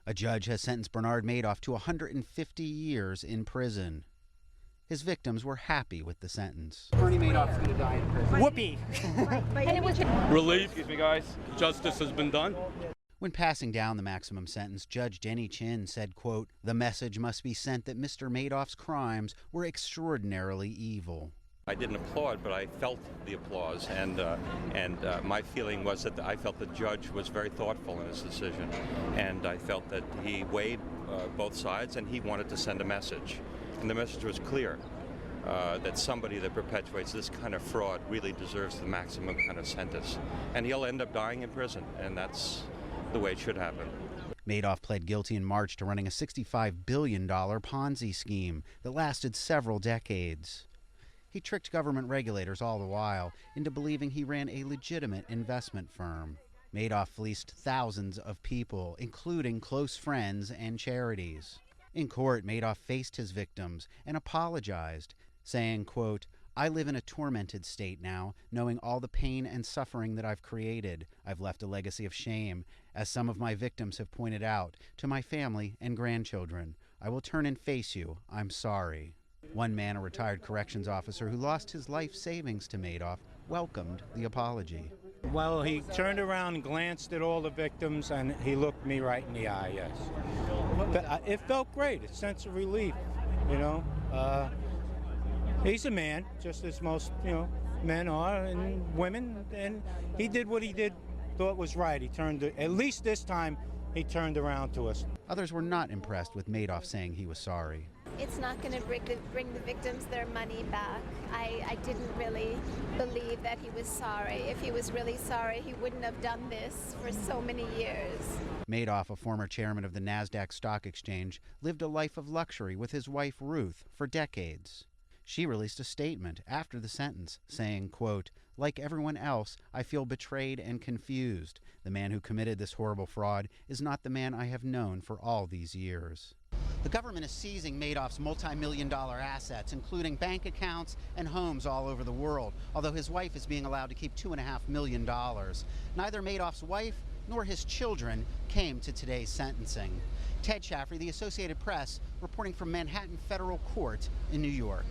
A judge has sentenced Bernard Madoff to 150 years in prison. His victims were happy with the sentence. Bernie Madoff's going to die in prison. Whoopee! Relief. Excuse me, guys. Justice has been done. When passing down the maximum sentence, Judge Denny Chin said, quote, "The message must be sent that Mr. Madoff's crimes were extraordinarily evil." I didn't applaud, but I felt the applause, and my feeling was that I felt the judge was very thoughtful in his decision, and I felt that he weighed both sides, and he wanted to send a message, and the message was clear, that somebody that perpetuates this kind of fraud really deserves the maximum kind of sentence, and he'll end up dying in prison, and that's the way it should happen. Madoff pled guilty in March to running a $65 billion Ponzi scheme that lasted several decades. He tricked government regulators all the while into believing he ran a legitimate investment firm. Madoff fleeced thousands of people, including close friends and charities. In court, Madoff faced his victims and apologized, saying, quote, "I live in a tormented state now, knowing all the pain and suffering that I've created. I've left a legacy of shame, as some of my victims have pointed out, to my family and grandchildren. I will turn and face you. I'm sorry." One man, a retired corrections officer who lost his life savings to Madoff, welcomed the apology. Well, he turned around and glanced at all the victims, and he looked me right in the eye, yes. But it felt great, a sense of relief, you know. He's a man, just as most, men are, and women, and he did what he thought was right. He turned, at least this time, he turned around to us. Others were not impressed with Madoff saying he was sorry. It's not going to bring the victims their money back. I didn't really believe that he was sorry. If he was really sorry, he wouldn't have done this for so many years. Madoff, a former chairman of the NASDAQ stock exchange, lived a life of luxury with his wife Ruth for decades. She released a statement after the sentence saying, quote, "Like everyone else, I feel betrayed and confused. The man who committed this horrible fraud is not the man I have known for all these years." The government is seizing Madoff's multi-million-dollar assets, including bank accounts and homes all over the world, although his wife is being allowed to keep $2.5 million. Neither Madoff's wife nor his children came to today's sentencing. Ted Shaffrey, The Associated Press, reporting from Manhattan Federal Court in New York.